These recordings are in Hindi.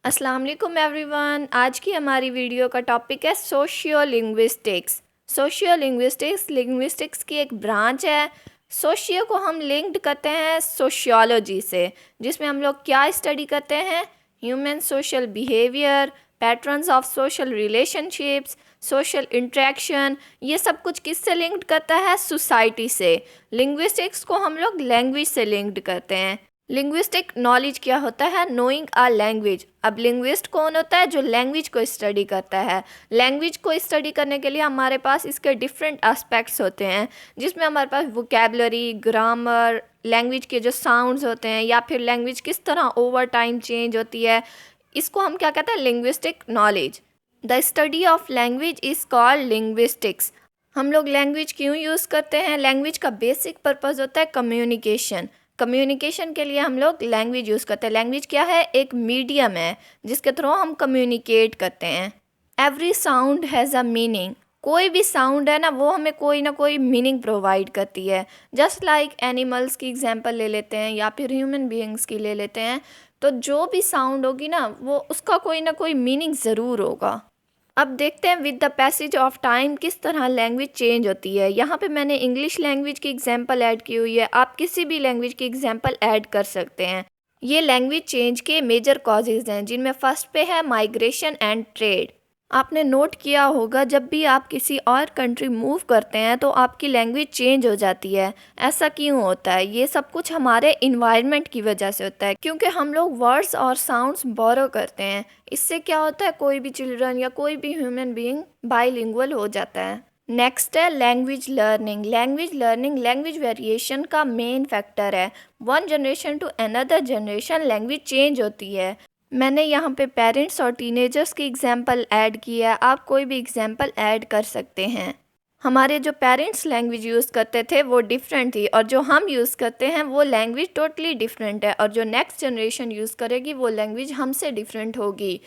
अस्सलाम वालेकुम एवरीवन। आज की हमारी वीडियो का टॉपिक है socio linguistics. Socio linguistics linguistics की एक ब्रांच है। सोशियो को हम लिंक्ड करते हैं सोशियोलॉजी से, जिसमें हम लोग क्या स्टडी करते हैं, human social behaviour, patterns of social relationships, social interaction. ये सब कुछ किससे लिंक्ड करता है, सोसाइटी से। लिंग्विस्टिक्स को हम लोग लैंग्वेज से लिंक्ड करते हैं। लिंग्विस्टिक नॉलेज क्या होता है, नोइंग आ लैंग्वेज। अब लिंग्विस्ट कौन होता है, जो लैंग्वेज को स्टडी करता है। लैंग्वेज को स्टडी करने के लिए हमारे पास इसके डिफरेंट एस्पेक्ट्स होते हैं, जिसमें हमारे पास वोकेबलरी, ग्रामर, लैंग्वेज के जो साउंड्स होते हैं, या फिर लैंग्वेज किस तरह ओवर टाइम चेंज होती है, इसको हम क्या कहते हैं, linguistic knowledge. The study of language is called linguistics. हम लोग लैंग्वेज क्यों यूज़ करते हैं, लैंग्वेज का बेसिक पर्पज़ होता है कम्युनिकेशन। कम्युनिकेशन के लिए हम लोग लैंग्वेज यूज़ करते हैं। लैंग्वेज क्या है, एक मीडियम है जिसके थ्रू हम कम्युनिकेट करते हैं। Every sound has a meaning. कोई भी साउंड है ना, वो हमें कोई ना कोई मीनिंग प्रोवाइड करती है। जस्ट लाइक एनिमल्स की एग्जांपल ले लेते हैं, या फिर ह्यूमन बीइंग्स की ले लेते हैं, तो जो भी साउंड होगी ना, वो उसका कोई ना कोई मीनिंग ज़रूर होगा। अब देखते हैं with the passage of time किस तरह लैंग्वेज चेंज होती है। यहाँ पे मैंने इंग्लिश लैंग्वेज की एग्जांपल ऐड की हुई है, आप किसी भी लैंग्वेज की एग्जांपल ऐड कर सकते हैं। ये लैंग्वेज चेंज के मेजर कॉजेज़ हैं, जिनमें फर्स्ट पे है माइग्रेशन एंड ट्रेड। आपने नोट किया होगा, जब भी आप किसी और कंट्री मूव करते हैं तो आपकी लैंग्वेज चेंज हो जाती है। ऐसा क्यों होता है, ये सब कुछ हमारे इन्वायरमेंट की वजह से होता है, क्योंकि हम लोग वर्ड्स और साउंड्स बोरो करते हैं। इससे क्या होता है, कोई भी चिल्ड्रन या कोई भी ह्यूमन बीइंग बाइलिंगुअल हो जाता है। नेक्स्ट है language learning. Language learning language variation का मेन फैक्टर है। One generation to another generation language change होती है। मैंने यहाँ पे पेरेंट्स और टीनेजर्स की एग्जांपल ऐड की है, आप कोई भी एग्जांपल ऐड कर सकते हैं। हमारे जो पेरेंट्स लैंग्वेज यूज़ करते थे वो डिफरेंट थी, और जो हम यूज़ करते हैं वो लैंग्वेज टोटली डिफरेंट है, और जो नेक्स्ट जनरेशन यूज़ करेगी वो लैंग्वेज हमसे डिफरेंट होगी।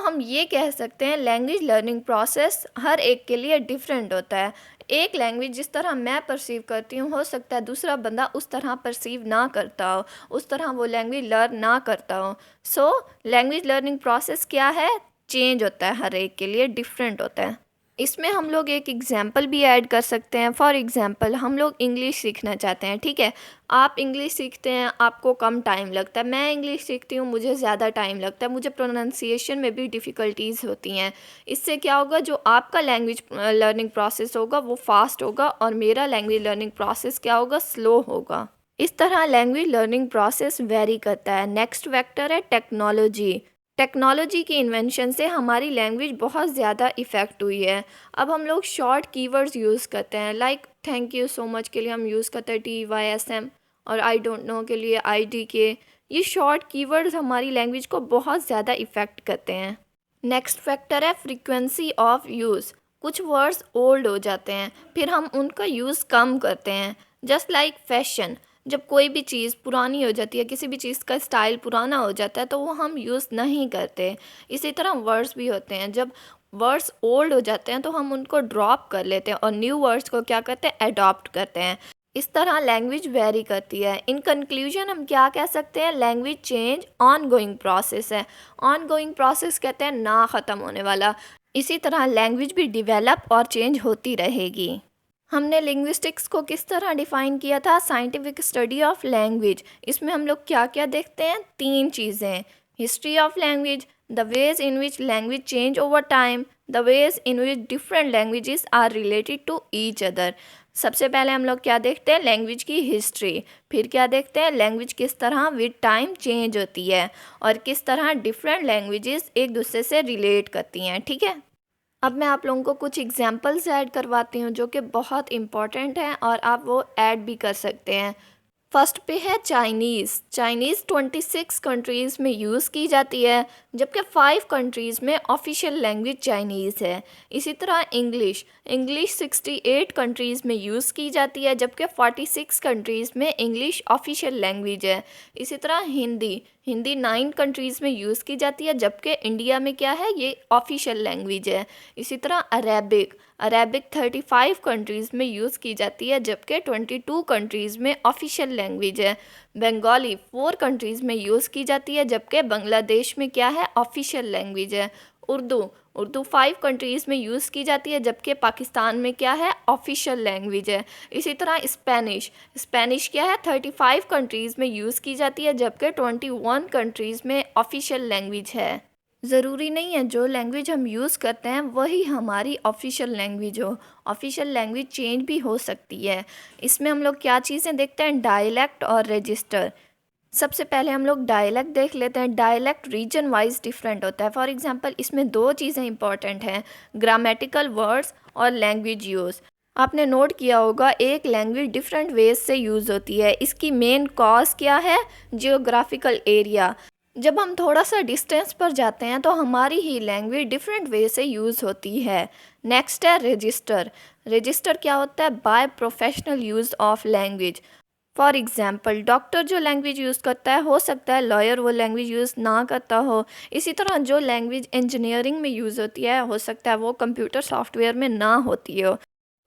हम ये कह सकते हैं लैंग्वेज लर्निंग प्रोसेस हर एक के लिए डिफरेंट होता है। एक लैंग्वेज जिस तरह मैं परसीव करती हूँ, हो सकता है दूसरा बंदा उस तरह परसीव ना करता हो, उस तरह वो लैंग्वेज लर्न ना करता हो। लैंग्वेज लर्निंग प्रोसेस क्या है, चेंज होता है, हर एक के लिए डिफरेंट होता है। इसमें हम लोग एक एग्जाम्पल भी ऐड कर सकते हैं। फॉर एग्जाम्पल, हम लोग इंग्लिश सीखना चाहते हैं, ठीक है। आप इंग्लिश सीखते हैं, आपको कम टाइम लगता है। मैं इंग्लिश सीखती हूँ, मुझे ज़्यादा टाइम लगता है, मुझे प्रोनाउंसिएशन में भी डिफ़िकल्टीज़ होती हैं। इससे क्या होगा, जो आपका लैंग्वेज लर्निंग प्रोसेस होगा वो फास्ट होगा, और मेरा लैंग्वेज लर्निंग प्रोसेस क्या होगा, स्लो होगा। इस तरह लैंग्वेज लर्निंग प्रोसेस वेरी करता है। नेक्स्ट वेक्टर है टेक्नोलॉजी। टेक्नोलॉजी की इन्वेंशन से हमारी लैंग्वेज बहुत ज़्यादा इफ़ेक्ट हुई है। अब हम लोग शॉर्ट कीवर्ड्स यूज़ करते हैं, like thank you so much के लिए हम यूज़ करते हैं TYSM, और आई डोंट नो के लिए IDK। ये शॉर्ट कीवर्ड्स हमारी लैंग्वेज को बहुत ज़्यादा इफ़ेक्ट करते हैं। नेक्स्ट फैक्टर है फ्रीक्वेंसी ऑफ यूज़। कुछ वर्ड्स ओल्ड हो जाते हैं, फिर हम उनका यूज़ कम करते हैं। जस्ट लाइक फैशन, जब कोई भी चीज़ पुरानी हो जाती है, किसी भी चीज़ का स्टाइल पुराना हो जाता है, तो वो हम यूज़ नहीं करते। इसी तरह वर्ड्स भी होते हैं, जब वर्ड्स ओल्ड हो जाते हैं तो हम उनको ड्रॉप कर लेते हैं, और न्यू वर्ड्स को क्या करते हैं, अडॉप्ट करते हैं। इस तरह लैंग्वेज वेरी करती है। इन कंक्लूजन हम क्या कह सकते हैं, language change on going process है। ऑन गोइंग प्रोसेस कहते हैं ना ख़त्म होने वाला। इसी तरह लैंग्वेज भी डिवेलप और चेंज होती रहेगी। हमने लिंग्विस्टिक्स को किस तरह डिफ़ाइन किया था, साइंटिफिक स्टडी ऑफ लैंग्वेज। इसमें हम लोग क्या क्या देखते हैं, 3 चीज़ें। History of language, the ways in which language change over time, the ways in which different languages are related to each other. सबसे पहले हम लोग क्या देखते हैं, लैंग्वेज की हिस्ट्री। फिर क्या देखते हैं, लैंग्वेज किस तरह विद टाइम चेंज होती है, और किस तरह डिफरेंट लैंग्वेजेस एक दूसरे से रिलेट करती हैं, ठीक है। अब मैं आप लोगों को कुछ एग्जांपल्स ऐड करवाती हूँ जो कि बहुत इम्पॉर्टेंट हैं, और आप वो ऐड भी कर सकते हैं। फर्स्ट पे है चाइनीज़। चाइनीज़ 26 कंट्रीज़ में यूज़ की जाती है, जबकि 5 कंट्रीज़ में ऑफिशियल लैंग्वेज चाइनीज़ है। इसी तरह इंग्लिश 68 कंट्रीज़ में यूज़ की जाती है, जबकि 46 कंट्रीज़ में इंग्लिश ऑफिशियल लैंग्वेज है। इसी तरह हिंदी हिंदी 9 कंट्रीज़ में यूज़ की जाती है, जबकि इंडिया में क्या है, ये ऑफिशियल लैंग्वेज है। इसी तरह अरेबिक 35 कंट्रीज़ में यूज़ की जाती है, जबकि 22 कंट्रीज़ में ऑफिशियल लैंग्वेज है। बंगाली 4 कंट्रीज़ में यूज़ की जाती है, जबकि बांग्लादेश में क्या है, ऑफिशियल लैंग्वेज है। उर्दू 5 कंट्रीज़ में यूज़ की जाती है, जबकि पाकिस्तान में क्या है, ऑफिशियल लैंग्वेज है। इसी तरह स्पेनिश क्या है, 35 कंट्रीज़ में यूज़ की जाती है, जबकि 21 कंट्रीज़ में ऑफिशियल लैंग्वेज है। ज़रूरी नहीं है जो लैंग्वेज हम यूज़ करते हैं वही हमारी ऑफिशियल लैंग्वेज हो। ऑफिशियल लैंग्वेज चेंज भी हो सकती है। इसमें हम लोग क्या चीज़ें देखते हैं, डायलेक्ट और रजिस्टर। सबसे पहले हम लोग डायलेक्ट देख लेते हैं। डायलेक्ट रीजन वाइज डिफरेंट होता है। फॉर एग्जांपल इसमें 2 चीज़ें इंपॉर्टेंट हैं, ग्रामेटिकल वर्ड्स और लैंग्वेज यूज़। आपने नोट किया होगा एक लैंग्वेज डिफरेंट वेज से यूज़ होती है। इसकी मेन कॉज क्या है, जियोग्राफिकल एरिया। जब हम थोड़ा सा डिस्टेंस पर जाते हैं तो हमारी ही लैंग्वेज डिफरेंट वे से यूज़ होती है। नेक्स्ट है रजिस्टर क्या होता है, by professional use of language. For example doctor जो लैंग्वेज यूज़ करता है, हो सकता है लॉयर वो लैंग्वेज यूज़ ना करता हो। इसी तरह जो लैंग्वेज इंजीनियरिंग में यूज़ होती है, हो सकता है वो कंप्यूटर सॉफ्टवेयर में ना होती हो।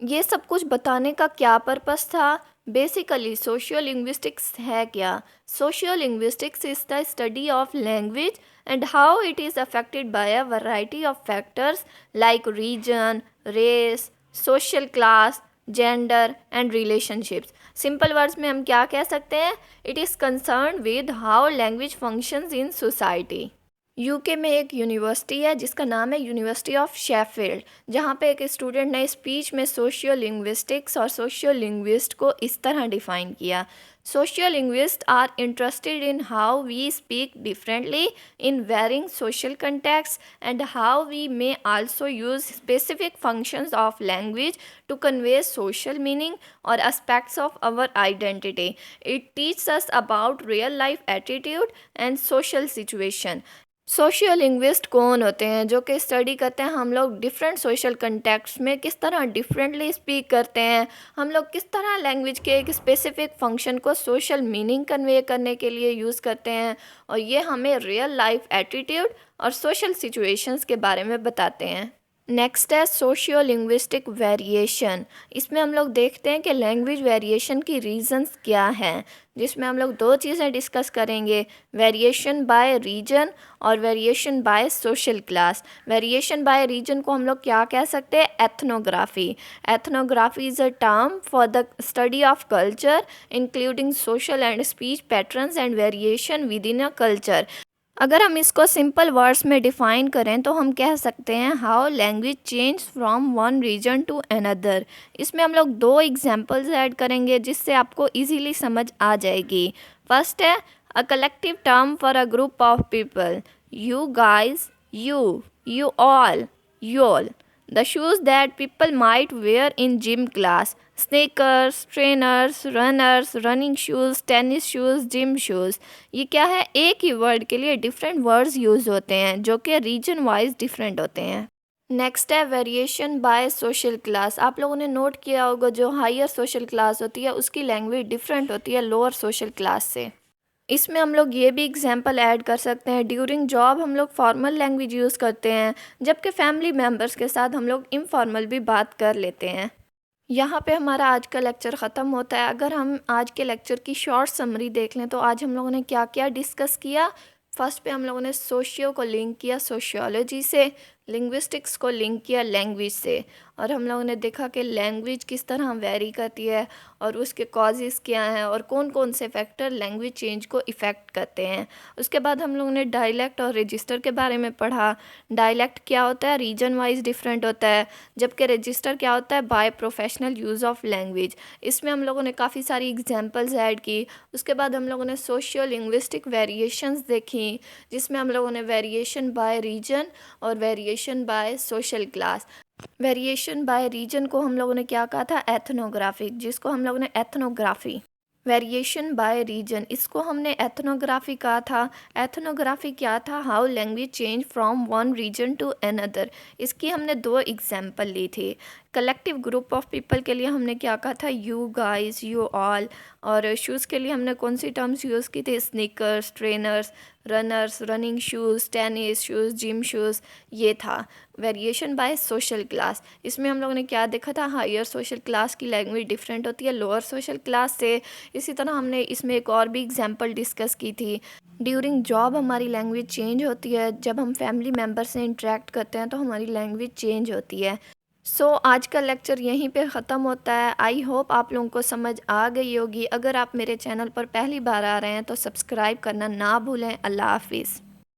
ये सब कुछ बताने का क्या पर्पस था? बेसिकली सोशियो लिंग्विस्टिक्स है क्या? Socio linguistics is the study of language and how it is affected by a variety of factors like region, race, social class, gender and relationships. Simple words में हम क्या कह सकते हैं, it is concern with how language functions in society. UK में एक यूनिवर्सिटी है जिसका नाम है यूनिवर्सिटी ऑफ शेफील्ड, जहाँ पे एक स्टूडेंट ने स्पीच में सोशियो लिंग्विस्टिक्स और सोशियो लिंग्विस्ट को इस तरह डिफ़ाइन किया। Sociolinguist are interested in how we speak differently in varying social context and how we may also use specific functions of language to convey social meaning और aspects of our identity. It teaches us about real life attitude and social situation. Sociolinguist कौन होते हैं, जो कि स्टडी करते हैं हम लोग डिफरेंट सोशल कंटेक्स्ट में किस तरह डिफरेंटली स्पीक करते हैं, हम लोग किस तरह लैंग्वेज के एक स्पेसिफिक फंक्शन को सोशल मीनिंग कन्वे करने के लिए यूज़ करते हैं, और ये हमें रियल लाइफ एटीट्यूड और सोशल सिचुएशंस के बारे में बताते हैं। नेक्स्ट है सोशियो लिंग्विस्टिक वेरिएशन। इसमें हम लोग देखते हैं कि लैंग्वेज वेरिएशन की रीजंस क्या हैं, जिसमें हम लोग 2 चीज़ें डिस्कस करेंगे, वेरिएशन बाय रीजन और variation by social class. Variation by region को हम लोग क्या कह सकते हैं, ethnography. Ethnography is a term for the study of culture including social and speech patterns and variation with in a culture. अगर हम इसको सिंपल वर्ड्स में डिफ़ाइन करें तो हम कह सकते हैं how language change from one region to another. इसमें हम लोग 2 एग्जांपल्स ऐड करेंगे जिससे आपको इजीली समझ आ जाएगी। फर्स्ट है a collective term for a group of people, you guys, you all, y'all. The shoes that people might wear in gym class, sneakers, trainers, runners, running shoes, tennis shoes, gym shoes। ये क्या है, एक ही वर्ड के लिए डिफरेंट वर्ड्स यूज़ होते हैं जो कि रीजन वाइज डिफरेंट होते हैं। नेक्स्ट है वेरिएशन बाय सोशल क्लास। आप लोगों ने नोट किया होगा जो हायर सोशल क्लास होती है उसकी लैंग्वेज डिफरेंट होती है लोअर सोशल क्लास से। इसमें हम लोग ये भी एग्जांपल ऐड कर सकते हैं, ड्यूरिंग जॉब हम लोग फॉर्मल लैंग्वेज यूज़ करते हैं, जबकि फैमिली मेम्बर्स के साथ हम लोग इनफॉर्मल भी बात कर लेते हैं। यहाँ पे हमारा आज का लेक्चर ख़त्म होता है। अगर हम आज के लेक्चर की शॉर्ट समरी देख लें तो आज हम लोगों ने क्या क्या डिस्कस किया। फर्स्ट पे हम लोगों ने सोशियो को लिंक किया सोशियोलॉजी से, लिंग्विस्टिक्स को लिंक किया लैंग्वेज से, और हम लोगों ने देखा कि लैंग्वेज किस तरह वेरी करती है और उसके कॉजेज़ क्या हैं और कौन कौन से फैक्टर लैंग्वेज चेंज को इफ़ेक्ट करते हैं। उसके बाद हम लोगों ने डायलेक्ट और रजिस्टर के बारे में पढ़ा। डायलेक्ट क्या होता है, रीजन वाइज डिफरेंट होता है, जबकि रजिस्टर क्या होता है, by professional use of language. इसमें हम लोगों ने काफ़ी सारी एग्जांपल्स ऐड की। उसके बाद हम लोगों ने सोशियो लिंग्विस्टिक वेरिएशंस देखी, जिसमें हम लोगों ने वेरिएशन बाय रीजन और variation by social class. Variation by region को हम लोगों ने क्या कहा था, एथनोग्राफिक, जिसको हम लोगों ने एथनोग्राफी। वेरिएशन बाय रीजन, इसको हमने एथनोग्राफी कहा था। एथनोग्राफी क्या था, how language change from one region to another. इसकी हमने 2 एग्जांपल ली थी। कलेक्टिव ग्रुप ऑफ पीपल के लिए हमने क्या कहा था, यू गाइस, यू ऑल। और शूज़ के लिए हमने कौन सी टर्म्स यूज़ की थी, sneakers, trainers, runners, running shoes, tennis shoes, gym shoes. ये था वेरिएशन बाय सोशल क्लास। इसमें हम लोगों ने क्या देखा था, हायर सोशल क्लास की लैंग्वेज डिफरेंट होती है लोअर सोशल क्लास से। इसी तरह हमने इसमें एक और भी एग्जांपल डिस्कस की थी। ड्यूरिंग जॉब हमारी लैंग्वेज चेंज होती है, जब हम फैमिली मेम्बर से इंटरेक्ट करते हैं तो हमारी लैंग्वेज चेंज होती है। आज का लेक्चर यहीं पे ख़त्म होता है। आई होप आप लोगों को समझ आ गई होगी। अगर आप मेरे चैनल पर पहली बार आ रहे हैं तो सब्सक्राइब करना ना भूलें। अल्लाह हाफिज़।